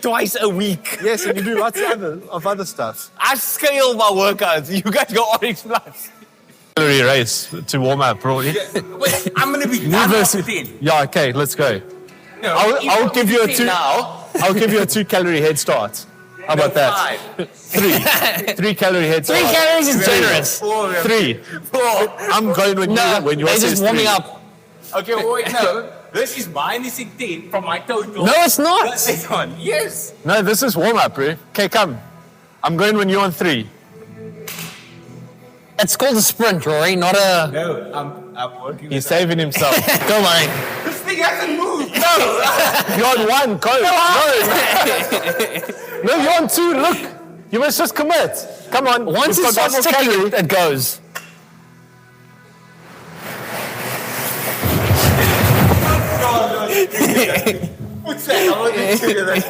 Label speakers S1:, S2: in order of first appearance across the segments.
S1: twice a week.
S2: Yes, and you do lots of other stuff.
S1: I scale my workouts. You guys go Onyx Plus.
S2: Calorie race to warm up, probably.
S1: Wait, I'm gonna be done after 10.
S2: Yeah, okay, let's go.
S1: No,
S2: I'll give you a
S1: 10
S2: two.
S1: now.
S2: I'll give you a 2-calorie head start. How about that? 3 calorie head start.
S3: 3 calories is generous.
S2: 3. I'm going when you
S3: they're
S2: say
S3: just warming
S2: 3.
S3: up.
S1: Okay, wait, no. This is minusing 10 from my total.
S3: No, it's not.
S1: That's this one. Yes.
S2: No, this is warm up, bro. Okay, come. I'm going when you're on 3.
S3: It's called a sprint, Rory, not a...
S1: No, I'm working.
S2: He's saving himself.
S3: Don't worry.
S1: This thing hasn't moved. No.
S2: You're on 1, go. No, you're on 2, look. You must just commit. Come on.
S3: Once
S2: You've
S3: it
S2: got
S3: starts
S2: one more
S3: ticking,
S2: calorie.
S3: it goes.
S1: What's that? I want to do that.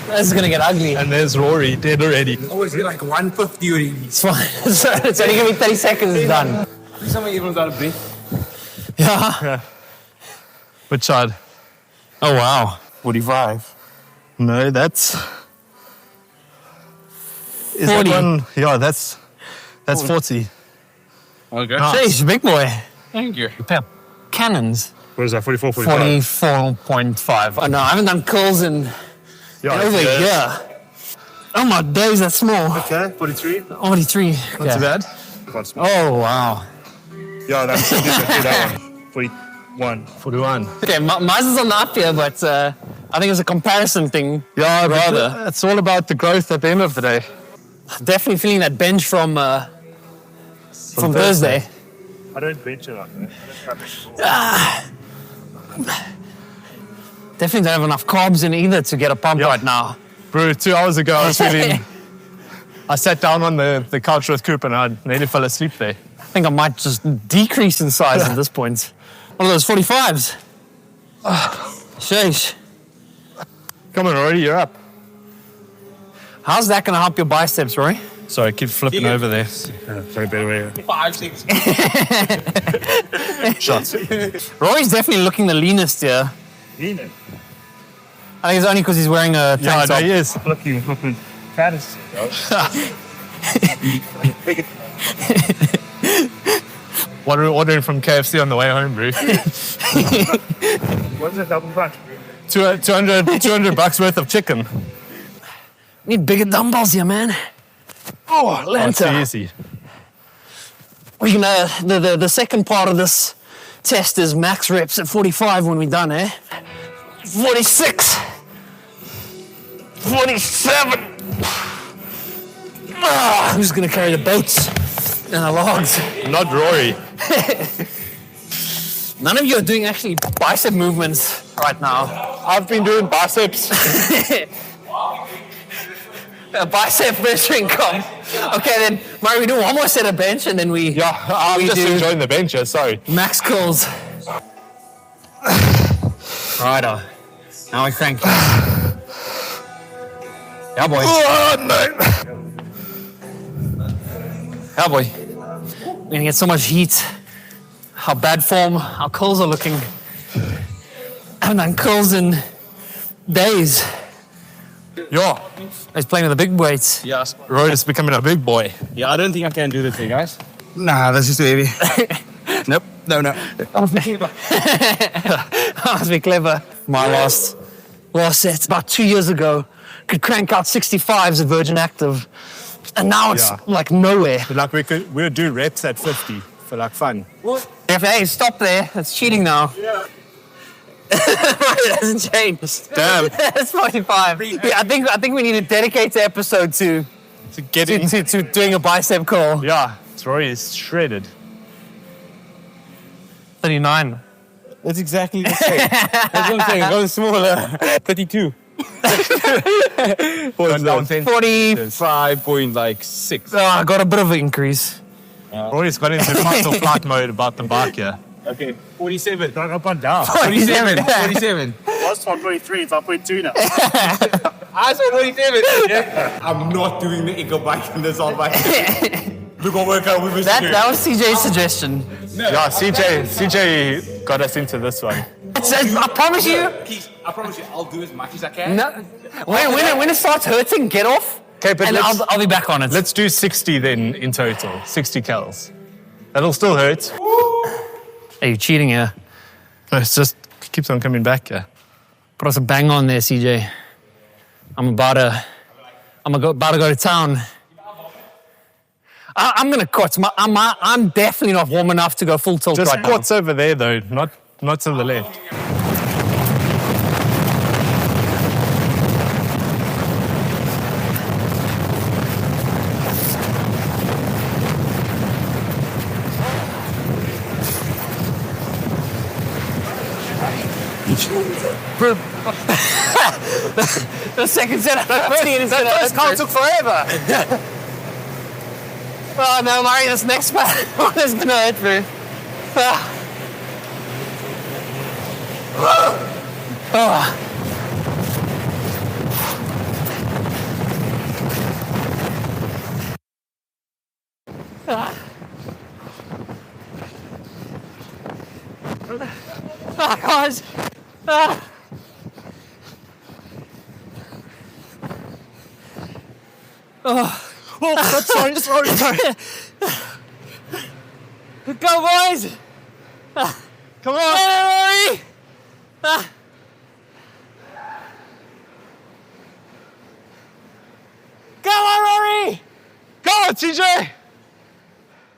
S3: This is gonna get ugly.
S2: And there's Rory, dead already.
S1: I was like 150 already.
S3: It's fine. It's only gonna be 30 seconds, it's done.
S1: Someone even got a breath.
S3: Yeah.
S2: Which side?
S3: Oh, wow.
S1: 45.
S2: No, that's... Is
S3: 40.
S2: that one? Yeah, that's 40.
S1: Okay.
S3: Jeez, big boy.
S1: Thank you.
S3: Cannons.
S2: What is that, 44, 45?
S3: 44.5. Oh, no, I haven't done curls in
S2: Yeah,
S3: over a year. Oh, my days, that's small.
S2: Okay, 43.
S3: 43.
S2: Not too bad.
S3: Oh, wow.
S4: Yeah, that's that one. 41.
S2: 41.
S3: Okay, mine is on the up here, but I think it's a comparison thing.
S2: Yeah,
S3: rather.
S2: but it's all about the growth at the end of the day.
S3: Definitely feeling that bench from Thursday.
S4: I don't bench it like that.
S3: Definitely don't have enough carbs in either to get a pump right now.
S2: Bro, 2 hours ago I was feeling... I sat down on the couch with Coop and I nearly fell asleep there.
S3: I think I might just decrease in size at this point. One of those 45s. Sheesh.
S2: Come on, Rory, you're up.
S3: How's that going to help your biceps, Rory?
S2: Sorry, keep flipping over there.
S4: Sorry, better way.
S1: 5, 6.
S2: Shots.
S3: Rory's definitely looking the leanest here.
S4: Leaning.
S3: I think it's only because he's wearing a tank
S2: Yeah, no,
S3: top.
S2: he is.
S4: Looking fattest.
S2: Ordering from KFC on the way home, bro.
S4: What's that double punch?
S2: 200 bucks worth of chicken.
S3: Need bigger dumbbells here, man. Oh,
S2: That's
S3: Lanta.
S2: too easy.
S3: We're gonna, the second part of this test is max reps at 45 when we're done, eh? 46. 47. Who's gonna carry the boats and the logs?
S2: Not Rory.
S3: None of you are doing actually bicep movements right now.
S2: I've been doing biceps.
S3: A bicep measuring comp. Okay, then, Murray, we do one more set of bench and then we
S2: I'm just
S3: do
S2: enjoying the bencher, sorry.
S3: max curls. Righto. Now we crank. Yeah, boy.
S2: Oh, no.
S3: Yeah, boy. We're gonna get so much heat. How bad form our curls are looking. I haven't done curls in days.
S2: Yeah.
S3: He's playing with the big weights.
S1: Yes.
S2: Rory is becoming a big boy.
S1: Yeah, I don't think I can do the thing, guys.
S4: Nah, that's just too heavy. Nope. No.
S3: I must be clever. My last set, about 2 years ago, could crank out 65s at Virgin Active. And now it's
S2: Yeah.
S3: like nowhere.
S2: But like we would do reps at 50 for like fun.
S3: Hey, stop there. That's cheating now. Yeah. It hasn't changed.
S2: Damn.
S3: It's 45. Yeah, I think we need to dedicate the episode to doing a bicep curl.
S2: Yeah, Rory is shredded.
S3: 39.
S1: That's exactly the same. That's what I'm saying. Go smaller. 32.
S2: Down 10.
S3: 40.
S1: 5.6.
S3: I got a bit of an increase.
S2: Rory's got into fight or flight mode about the bike here.
S1: Okay, 47.
S4: Going up and down.
S1: 47. 47.
S4: Last time 23, it's 5.2 now.
S1: I said 47. Yeah. I'm not doing the eco bike in this all bike. We're gonna work out with
S3: That was CJ's suggestion.
S2: Yeah, CJ got us into this one.
S3: I promise you.
S1: Keith, I promise you, I'll do as much as I can.
S3: No. When it starts hurting, get off.
S2: Okay, but
S3: and I'll be back on it.
S2: Let's do 60 then in total. 60 cals. That'll still hurt.
S3: Are you cheating here?
S2: It's just keeps on coming back. Yeah.
S3: Put us a bang on there, CJ. I'm about to go to town. I'm gonna quit. I'm definitely not warm enough to go full tilt
S2: Just
S3: right now.
S2: quads over there though, not to the left.
S3: The second set, the first call took forever. Oh no, Murray, this next one is gonna hurt me. Oh, guys.
S2: Oh, sorry.
S3: Go, boys!
S2: Come on.
S3: Rory! Go on, Rory!
S2: Go on, TJ.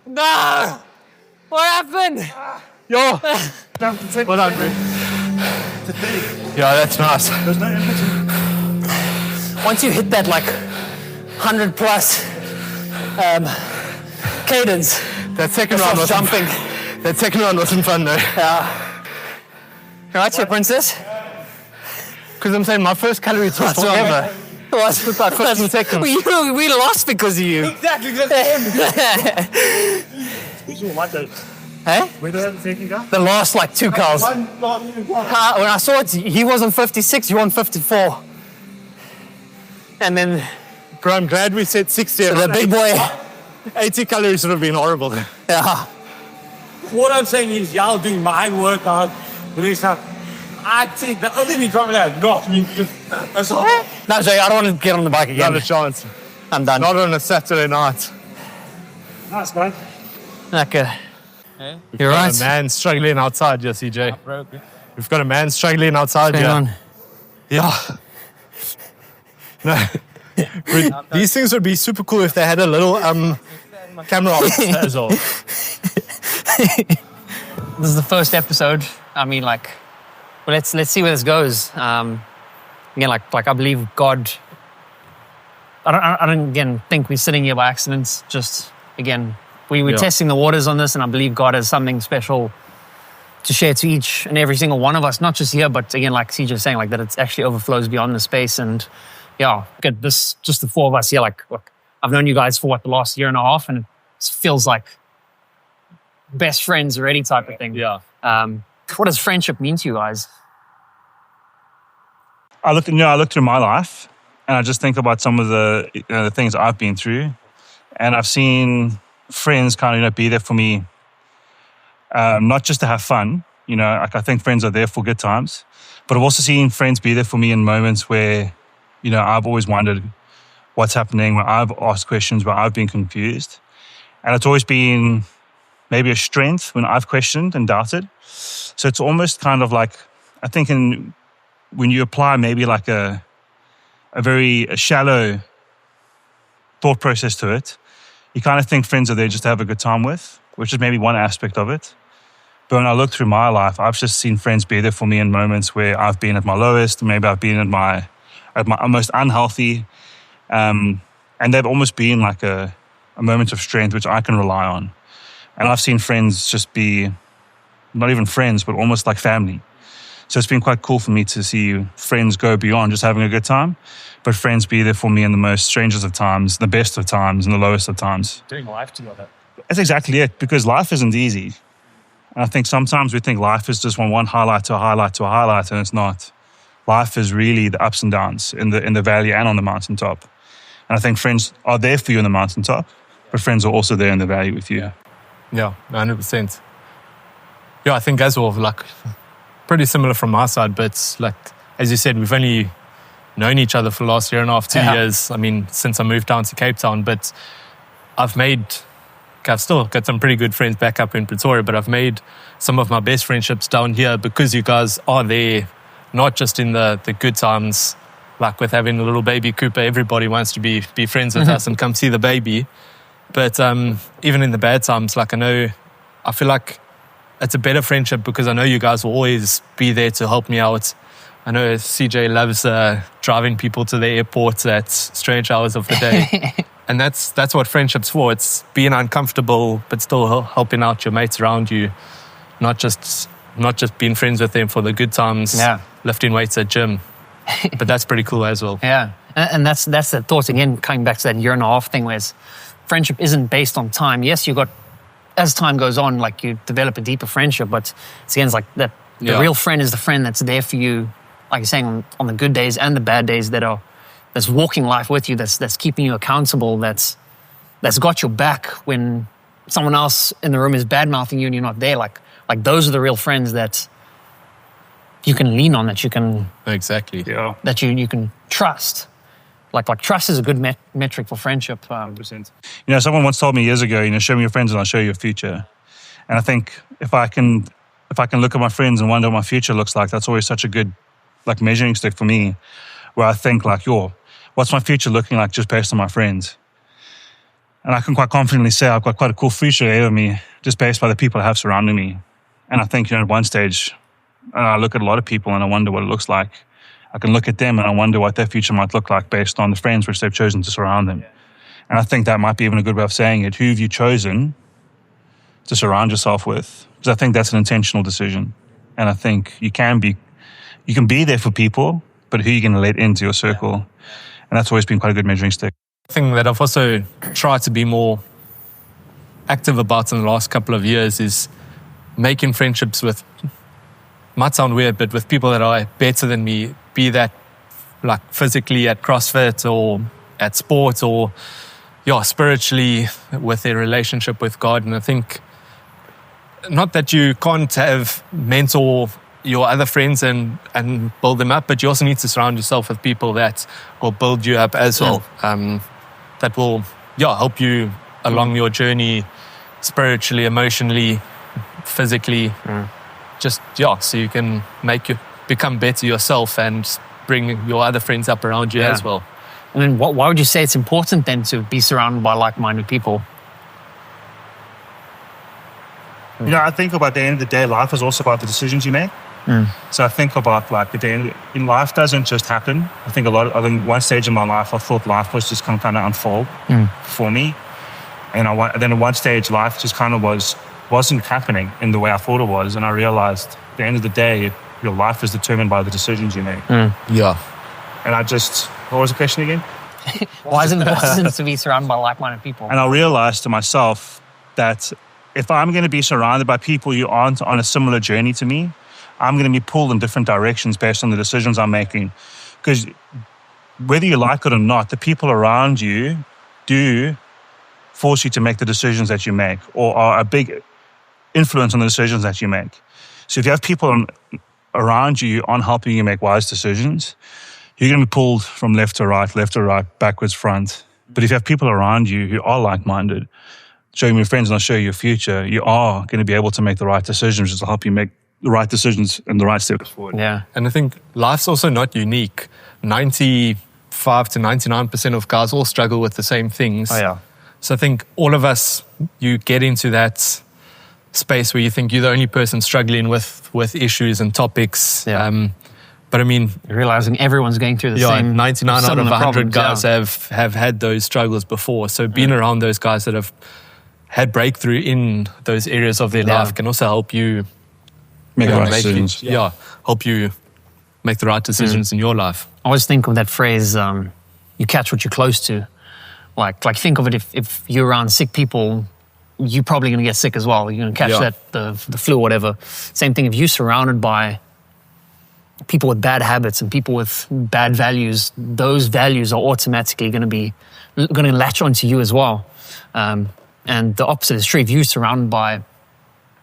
S3: No! What happened?
S2: Yo. Well done, bro. Yeah, that's nice.
S4: There's no empathy.
S3: Once you hit that, like, 100 plus cadence,
S2: That second
S3: it's
S2: round
S3: not
S2: was
S3: jumping.
S2: That second round wasn't fun though.
S3: Right, your princess?
S2: Because I'm saying my first calorie took
S3: That's right.
S2: forever.
S3: It was
S2: like 15 seconds.
S3: We lost because of you.
S1: Exactly.
S4: Who's your white goat?
S3: Hey?
S4: Where did the second go?
S3: The last, like, 2 cars. When I saw it, he was on 56, you were on 54. And then
S2: Bro, I'm glad we said 60.
S3: the big boy,
S2: 80 calories would have been horrible.
S3: yeah.
S1: What I'm saying is, y'all doing my workout. But it's not. I think the only thing coming out, not me. That's all.
S3: No, Jay, I don't want to get on the bike again.
S2: Not a chance.
S3: I'm done.
S2: Not on a Saturday night.
S4: Nice, man.
S3: Okay. You're
S2: Got
S3: right.
S2: a man struggling outside here, CJ. We've got a man struggling outside
S3: Hang
S2: here.
S3: on.
S2: Yeah. No. But these things would be super cool if they had a little camera on as well.
S3: This is the first episode. I mean, like, well, let's see where this goes. Again, like I believe God. I don't again think we're sitting here by accident. Just again, we're testing the waters on this, and I believe God has something special to share to each and every single one of us. Not just here, but again, like CJ was saying, like that it actually overflows beyond the space. And yeah, get this just the 4 of us here. Like, look, I've known you guys for the last year and a half, and it feels like best friends already type of thing.
S2: Yeah.
S3: What does friendship mean to you guys?
S4: I look through my life, and I just think about some of the things I've been through, and I've seen friends kind of be there for me, not just to have fun. Like I think friends are there for good times, but I've also seen friends be there for me in moments where, I've always wondered what's happening, where I've asked questions, where I've been confused, and it's always been maybe a strength when I've questioned and doubted. So it's almost kind of like, I think when you apply maybe like a very shallow thought process to it, you kind of think friends are there just to have a good time with, which is maybe one aspect of it. But when I look through my life, I've just seen friends be there for me in moments where I've been at my lowest, maybe I've been at my most unhealthy, and they've almost been like a moment of strength which I can rely on. And I've seen friends just be not even friends, but almost like family. So it's been quite cool for me to see friends go beyond just having a good time, but friends be there for me in the most strangest of times, the best of times, and the lowest of times.
S2: Doing life together.
S4: That's exactly it, because life isn't easy. And I think sometimes we think life is just one highlight to a highlight to a highlight, and it's not. Life is really the ups and downs in the valley and on the mountaintop. And I think friends are there for you on the mountaintop, but friends are also there in the valley with you.
S2: Yeah, 100%. Yeah, I think as well, like, pretty similar from my side, but like, as you said, we've only known each other for the last 1.5 to 2 years. I mean, since I moved down to Cape Town, but I've still got some pretty good friends back up in Pretoria, but I've made some of my best friendships down here because you guys are there, not just in the good times, like with having a little baby Cooper. Everybody wants to be friends with us and come see the baby. But even in the bad times, like I feel like it's a better friendship because I know you guys will always be there to help me out. I know CJ loves driving people to the airport at strange hours of the day. And that's what friendship's for. It's being uncomfortable, but still helping out your mates around you. Not just being friends with them for the good times, lifting weights at gym. But that's pretty cool as well.
S3: Yeah. And that's the thought, again, coming back to that 1.5 thing, where friendship isn't based on time. Yes, as time goes on, like, you develop a deeper friendship, but it's again, it's like that. The real friend is the friend that's there for you, like you're saying, on the good days and the bad days, that's walking life with you, that's keeping you accountable, that's got your back when someone else in the room is bad-mouthing you and you're not there. Like those are the real friends that you can lean on, that you can...
S2: Exactly.
S4: Yeah.
S3: That you can trust. Like trust is a good metric for friendship.
S4: 100%. You know, someone once told me years ago, show me your friends and I'll show you your future. And I think if I can look at my friends and wonder what my future looks like, that's always such a good, like, measuring stick for me, where I think, like, what's my future looking like just based on my friends? And I can quite confidently say I've got quite a cool future ahead of me just based by the people I have surrounding me. And I think, at one stage, I look at a lot of people and I wonder what it looks like. I can look at them and I wonder what their future might look like based on the friends which they've chosen to surround them. And I think that might be even a good way of saying it. Who have you chosen to surround yourself with? Because I think that's an intentional decision. And I think you can be there for people, but who are you going to let into your circle? And that's always been quite a good measuring stick.
S2: The thing that I've also tried to be more active about in the last couple of years is making friendships with, might sound weird, but with people that are better than me, be that like physically at CrossFit or at sport or spiritually with their relationship with God. And I think not that you can't mentor your other friends and build them up, but you also need to surround yourself with people that will build you up as well. That will help you along your journey spiritually, emotionally, physically. Just so you can become better yourself and bring your other friends up around you as well.
S3: And then why would you say it's important then to be surrounded by like-minded people?
S4: I think about the end of the day, life is also about the decisions you make. So I think about, like, the day in life doesn't just happen. I think one stage in my life, I thought life was just kind of unfold for me. And then at one stage, life just kind of wasn't happening in the way I thought it was. And I realized at the end of the day, your life is determined by the decisions you make.
S2: Yeah.
S4: And what was the question again?
S3: Why is it important to be surrounded by like-minded people?
S4: And I realized to myself that if I'm going to be surrounded by people who aren't on a similar journey to me, I'm going to be pulled in different directions based on the decisions I'm making. Because whether you like it or not, the people around you do force you to make the decisions that you make, or are a big influence on the decisions that you make. So if you have people around you aren't helping you make wise decisions, you're going to be pulled from left to right, backwards, front. But if you have people around you who are like-minded, showing your friends and I'll show you your future, you are going to be able to make the right decisions, which will help you make the right decisions and the right steps forward.
S3: Yeah.
S2: And I think life's also not unique. 95 to 99% of guys all struggle with the same things.
S3: Oh, yeah.
S2: So I think all of us, you get into that space where you think you're the only person struggling with issues and topics.
S3: Yeah.
S2: But I mean,
S3: realizing everyone's going through the same
S2: 99 out of 100 guys
S3: yeah.
S2: have had those struggles before. So being around those guys that have had breakthrough in those areas of their life can also help you
S4: make the right decisions.
S2: Help you make the right decisions in your life.
S3: I always think of that phrase, you catch what you're close to. Like think of it, if you're around sick people, you're probably going to get sick as well. You're going to catch the flu or whatever. Same thing if you're surrounded by people with bad habits and people with bad values, those values are automatically going to latch onto you as well. And the opposite is true. If you're surrounded by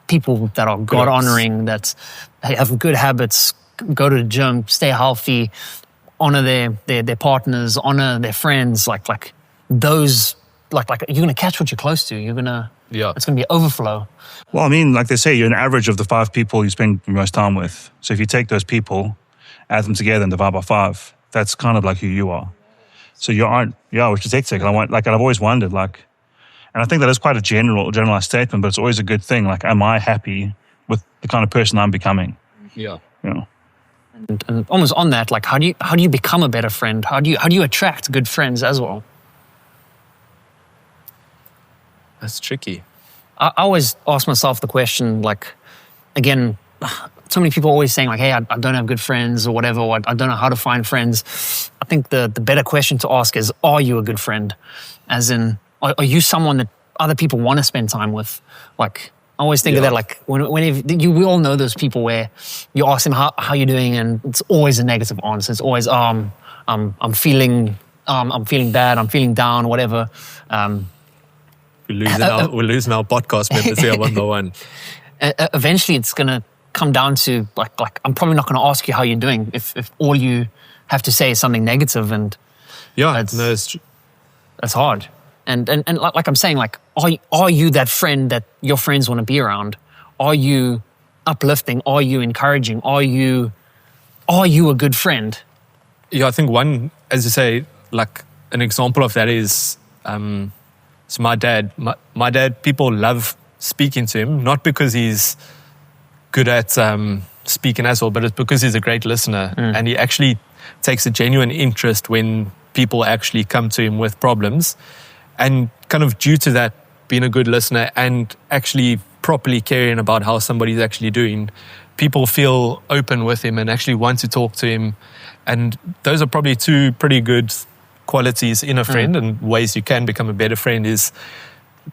S3: people that are God honoring, that have good habits, go to the gym, stay healthy, honor their partners, honor their friends, like those, like you're gonna catch what you're close to. It's gonna be overflow.
S4: Well, I mean, like they say, you're an average of the 5 people you spend the most time with. So if you take those people, add them together and divide by 5, that's kind of like who you are. So you aren't, which is hectic. I've always wondered, like, and I think that is quite a generalized statement, but it's always a good thing. Like, am I happy with the kind of person I'm becoming?
S2: Yeah.
S4: You know?
S3: And almost on that, like, how do you become a better friend? How do you attract good friends as well?
S2: That's tricky.
S3: I always ask myself the question, like, again, so many people are always saying, like, hey, I don't have good friends or whatever, or I don't know how to find friends. I think the better question to ask is, are you a good friend? As in, are you someone that other people want to spend time with? Like, I always think of that, like, we all know those people where you ask them how you're doing, and it's always a negative answer. It's always, I'm feeling bad, I'm feeling down, whatever.
S2: We're losing our podcast members here one by one.
S3: Eventually, it's going to come down to, like I'm probably not going to ask you how you're doing if all you have to say is something negative, and that's hard. And like I'm saying, like, are you that friend that your friends want to be around? Are you uplifting? Are you encouraging? Are you a good friend?
S2: Yeah, I think one, as you say, like an example of that is, so my dad, people love speaking to him, not because he's good at speaking as well, but it's because he's a great listener. And he actually takes a genuine interest when people actually come to him with problems. And kind of due to that, being a good listener and actually properly caring about how somebody's actually doing, people feel open with him and actually want to talk to him. And those are probably 2 pretty good qualities in a friend, and ways you can become a better friend is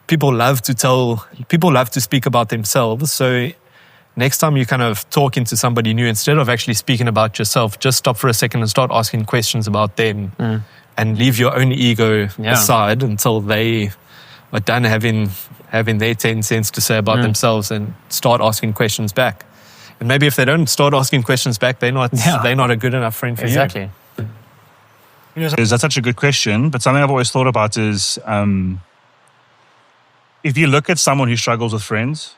S2: people love to speak about themselves. So next time you're kind of talking to somebody new, instead of actually speaking about yourself, just stop for a second and start asking questions about them, and leave your own ego aside until they are done having their 10 cents to say about themselves, and start asking questions back. And maybe if they don't start asking questions back, they're not a good enough friend for you.
S3: Exactly.
S4: That's such a good question, but something I've always thought about is, if you look at someone who struggles with friends,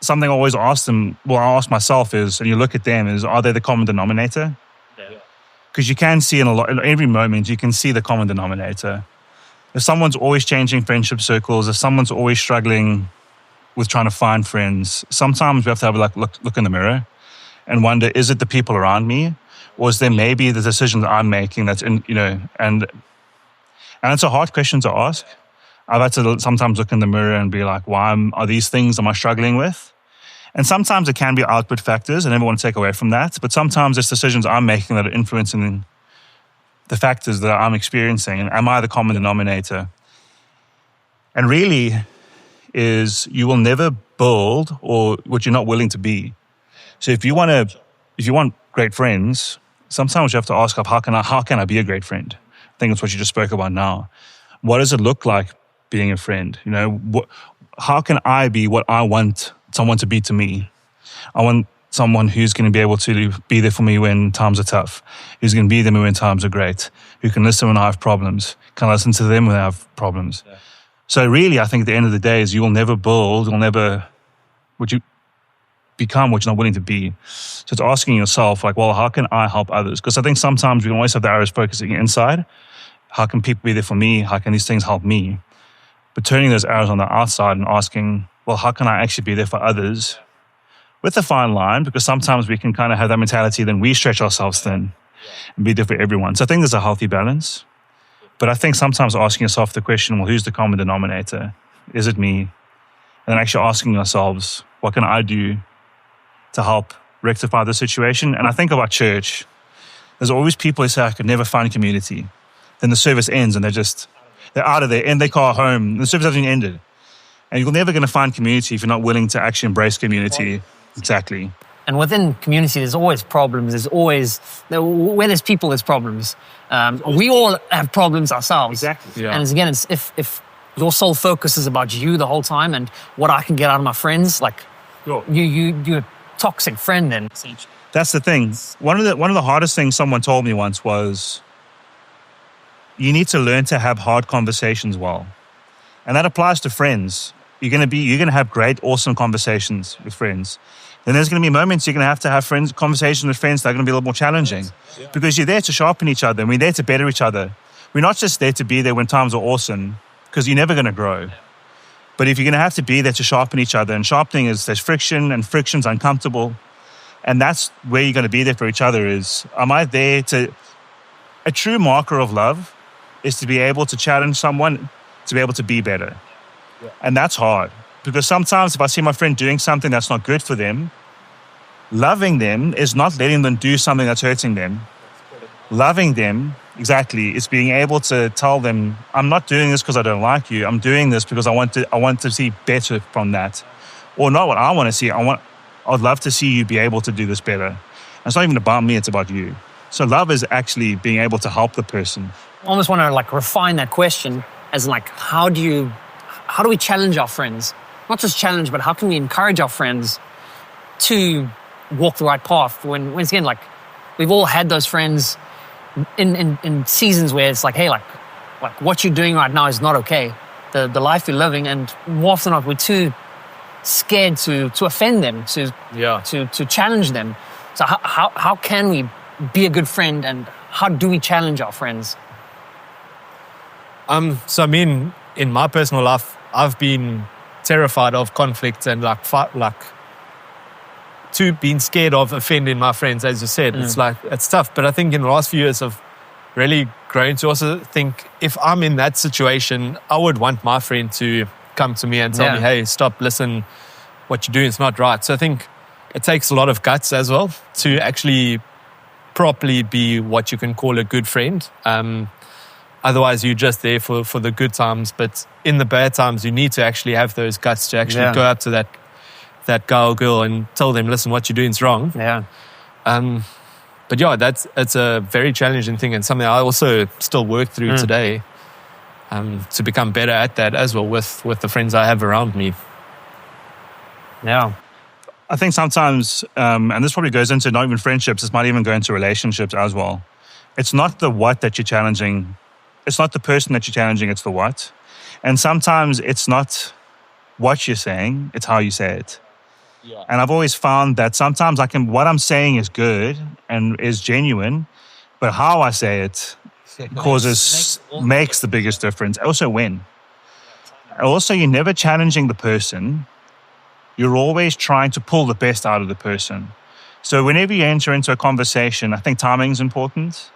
S4: something I always ask them, I ask myself is, and you look at them, is, are they the common denominator? Because you can see in every moment, you can see the common denominator. If someone's always changing friendship circles, if someone's always struggling with trying to find friends, sometimes we have to have a look in the mirror and wonder, is it the people around me? Or is there maybe the decisions I'm making that's in, and it's a hard question to ask. I've had to sometimes look in the mirror and be like, are these things am I struggling with? And sometimes it can be output factors. I never want to take away from that. But sometimes it's decisions I'm making that are influencing the factors that I'm experiencing. And am I the common denominator? And really is, you will never build or what you're not willing to be. So if you want great friends, sometimes you have to ask, how can I be a great friend? I think it's what you just spoke about now. What does it look like being a friend? How can I be what I want someone to be to me? I want someone who's going to be able to be there for me when times are tough, who's going to be there when times are great, who can listen when I have problems, can I listen to them when I have problems. Yeah. So really, I think at the end of the day is would you become what you're not willing to be. So it's asking yourself, like, well, how can I help others? Because I think sometimes we always have the arrows focusing inside. How can people be there for me? How can these things help me? But turning those arrows on the outside and asking, well, how can I actually be there for others? With a fine line, because sometimes we can kind of have that mentality, then we stretch ourselves thin and be there for everyone. So I think there's a healthy balance. But I think sometimes asking yourself the question, well, who's the common denominator? Is it me? And then actually asking yourselves, what can I do to help rectify the situation? And I think about church. There's always people who say, I could never find community. Then the service ends and they're out of there, in their car home. And the service hasn't ended. And you're never going to find community if you're not willing to actually embrace community. Exactly.
S3: And within community, there's always problems. Where there's people, there's problems. We all have problems ourselves.
S4: Exactly.
S2: Yeah.
S3: And again, it's if your sole focus is about you the whole time and what I can get out of my friends, like
S1: Sure.
S3: you're a toxic friend then.
S4: That's the thing. One of the hardest things someone told me once was, you need to learn to have hard conversations well, and that applies to friends. You're gonna have great, awesome conversations with friends. Then there's gonna be moments you're gonna have conversations with friends that are gonna be a little more challenging, because you're there to sharpen each other, and we're there to better each other. We're not just there to be there when times are awesome, because you're never gonna grow. But if you're gonna have to be there to sharpen each other, and sharpening there's friction, and friction's uncomfortable, and that's where you're gonna be there for each other. Am I there to? A true marker of love is to be able to challenge someone to be able to be better. And that's hard, because sometimes if I see my friend doing something that's not good for them, loving them is not letting them do something that's hurting them. Loving them, exactly, is being able to tell them, I'm not doing this because I don't like you. I'm doing this because I want to see better from that. Or not what I want to see. I'd love to see you be able to do this better. And it's not even about me, it's about you. So love is actually being able to help the person.
S3: I almost want to like refine that question as like, how do we challenge our friends? Not just challenge, but how can we encourage our friends to walk the right path? When once again, like we've all had those friends in seasons where it's like, hey, like what you're doing right now is not okay. The life you're living, and more often than not, we're too scared to offend them, to challenge them. So how can we be a good friend, and how do we challenge our friends?
S2: So I mean, in my personal life, I've been terrified of conflict and being scared of offending my friends, as you said. It's tough. But I think in the last few years I've really grown to also think, if I'm in that situation, I would want my friend to come to me and tell me, hey, stop, listen, what you're doing is not right. So I think it takes a lot of guts as well to actually properly be what you can call a good friend. Otherwise, you're just there for the good times. But in the bad times, you need to actually have those guts to actually go up to that guy or girl and tell them, listen, what you're doing is wrong.
S3: Yeah.
S2: But yeah, it's a very challenging thing, and something I also still work through today to become better at that as well with the friends I have around me.
S3: Yeah.
S4: I think sometimes, and this probably goes into not even friendships, this might even go into relationships as well. It's not the what that you're challenging. It's not the person that you're challenging, it's the what. And sometimes it's not what you're saying, it's how you say it. Yeah. And I've always found that sometimes what I'm saying is good and is genuine, but how I say it makes the biggest difference. Also when. Also, you're never challenging the person. You're always trying to pull the best out of the person. So whenever you enter into a conversation, I think timing is important,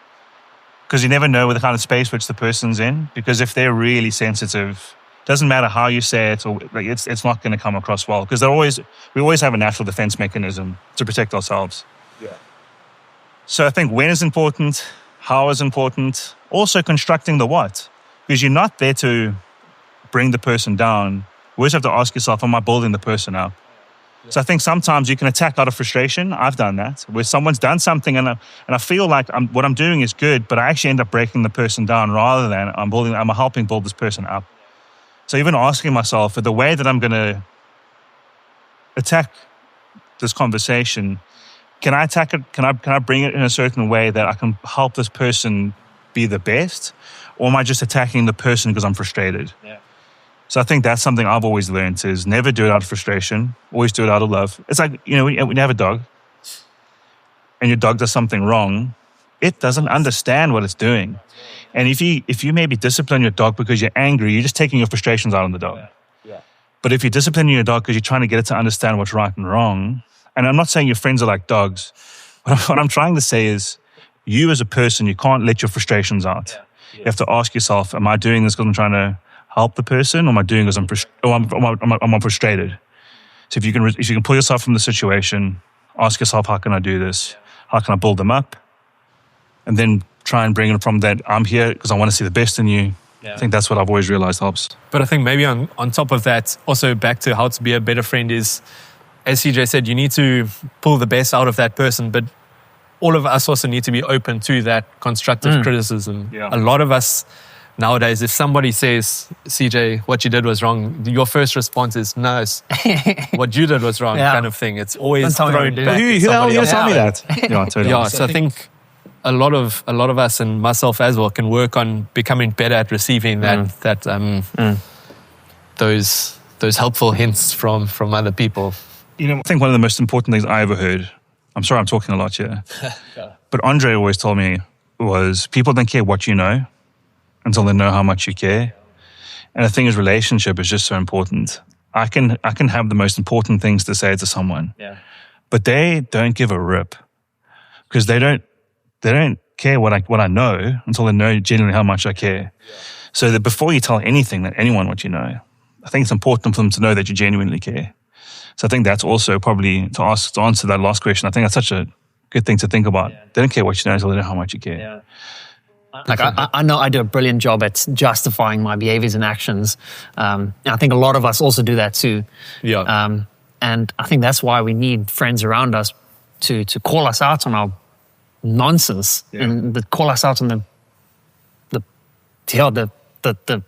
S4: because you never know what the kind of space which the person's in. Because if they're really sensitive, doesn't matter how you say it, or like it's not going to come across well. Because we always have a natural defense mechanism to protect ourselves. Yeah. So I think when is important, how is important. Also constructing the what, because you're not there to bring the person down. You always have to ask yourself, am I building the person up? So I think sometimes you can attack out of frustration. I've done that, where someone's done something and I feel like what I'm doing is good, but I actually end up breaking the person down rather than I'm helping build this person up. So even asking myself, the way that I'm going to attack this conversation, can I attack it? Can I bring it in a certain way that I can help this person be the best? Or am I just attacking the person because I'm frustrated? Yeah. So I think that's something I've always learned, is never do it out of frustration. Always do it out of love. It's like, when you have a dog and your dog does something wrong, it doesn't understand what it's doing. And if you maybe discipline your dog because you're angry, you're just taking your frustrations out on the dog. Yeah. But if you're disciplining your dog because you're trying to get it to understand what's right and wrong, and I'm not saying your friends are like dogs, what I'm trying to say is, you as a person, you can't let your frustrations out. Yeah. You have to ask yourself, am I doing this because I'm trying to help the person, or am I doing because I'm frustrated? So if you can pull yourself from the situation, ask yourself, how can I do this? How can I build them up? And then try and bring it from that, I'm here because I want to see the best in you. Yeah. I think that's what I've always realized helps.
S2: But I think maybe on top of that, also back to how to be a better friend is, as CJ said, you need to pull the best out of that person, but all of us also need to be open to that constructive criticism. Yeah. A lot of us nowadays, if somebody says, CJ, what you did was wrong, your first response is, no, what you did was wrong,
S3: Yeah.
S2: kind of thing. It's always
S3: Don't tell me
S2: thrown
S3: what to do.
S2: back
S4: Who
S2: to
S4: the hell
S2: somebody
S4: you
S2: else.
S4: tell me that? Yeah, totally.
S2: Yeah, so I think a lot of us, and myself as well, can work on becoming better at receiving those helpful hints from other people.
S4: You know, I think one of the most important things I ever heard, I'm sorry I'm talking a lot here, but Andre always told me was people don't care what you know until they know how much you care. And the thing is, relationship is just so important. I can have the most important things to say to someone, but they don't give a rip because they don't care what I know until they know genuinely how much I care. So that before you tell anyone what you know, I think it's important for them to know that you genuinely care. So I think that's also probably to answer that last question. I think that's such a good thing to think about. They don't care what you know until they know how much you care.
S3: Like I know I do a brilliant job at justifying my behaviors and actions. And I think a lot of us also do that too.
S2: Yeah.
S3: And I think that's why we need friends around us to call us out on our nonsense and call us out on the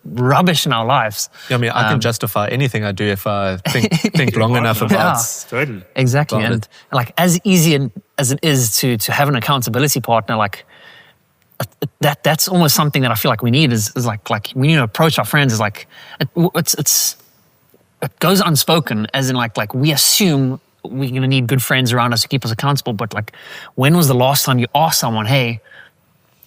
S3: rubbish in our lives.
S2: I mean, I can justify anything I do if I think long enough about it.
S4: Totally.
S3: Exactly.
S2: Love
S3: And
S2: it.
S3: like as easy as it is to have an accountability partner, like that's almost something that I feel like we need is like we need to approach our friends as like it goes unspoken, as in like we assume we're going to need good friends around us to keep us accountable. But like, when was the last time you asked someone, hey,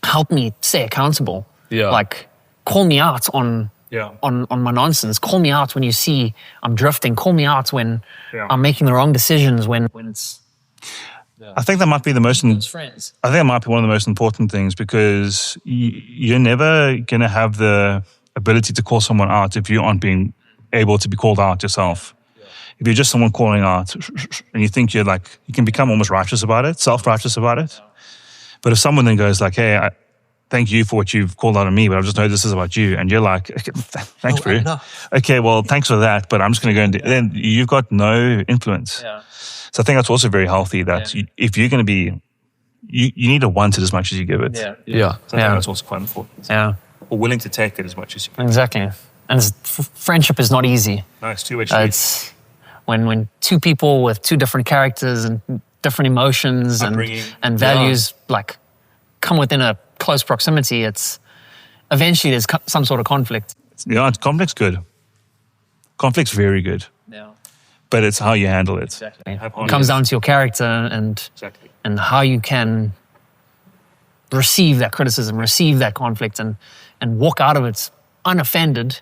S3: help me stay accountable?
S2: Yeah.
S3: Like, call me out on my nonsense. Call me out when you see I'm drifting. Call me out when I'm making the wrong decisions, when it's
S4: I think that might be
S3: friends.
S4: I think that might be one of the most important things because you're never going to have the ability to call someone out if you aren't being able to be called out yourself. If you're just someone calling out and you think you can become almost righteous about it, self-righteous about it. But if someone then goes like, hey, thank you for what you've called out on me, but I just know this is about you. And you're like, okay, thanks, bro. Okay, well, thanks for that, but I'm just going to go and then you've got no influence.
S3: Yeah.
S4: So I think that's also very healthy that if you're going to be, you need to want it as much as you give it.
S3: Yeah.
S2: Yeah.
S4: So I think that's also quite important.
S3: Yeah.
S4: Or willing to take it as much as you can.
S3: Exactly. And friendship is not easy.
S4: No, it's two-way
S3: It's when two people with two different characters and different emotions
S4: Upbringing.
S3: and values like come within a close proximity, it's eventually there's some sort of conflict.
S4: Yeah, conflict's good. Conflict's very good.
S3: Yeah.
S4: But it's how you handle it.
S3: Exactly. It comes down to your character and how you can receive that criticism, receive that conflict and walk out of it unoffended,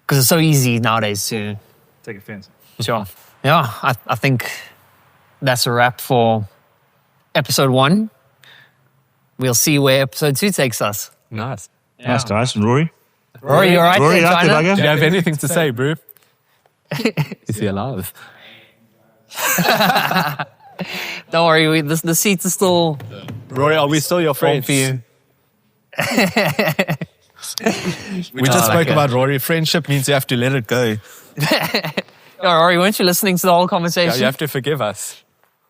S3: because it's so easy nowadays to
S4: Take offense.
S3: Sure. Yeah, I think that's a wrap for episode 1. We'll see where episode 2 takes us.
S2: Nice.
S4: Nice, guys. And Rory?
S3: Rory, you all right
S4: Rory,
S3: there,
S4: out there,
S3: China?
S4: bugger?
S2: Do you have anything to say, bro? Is he alive?
S3: Don't worry, the seats are still
S2: Rory, are we still your
S3: full
S2: friends?
S3: for you.
S2: We just spoke about Rory. Friendship means you have to let it go.
S3: Oh, Rory, weren't you listening to the whole
S2: Yeah,
S3: conversation?
S2: you have to forgive us.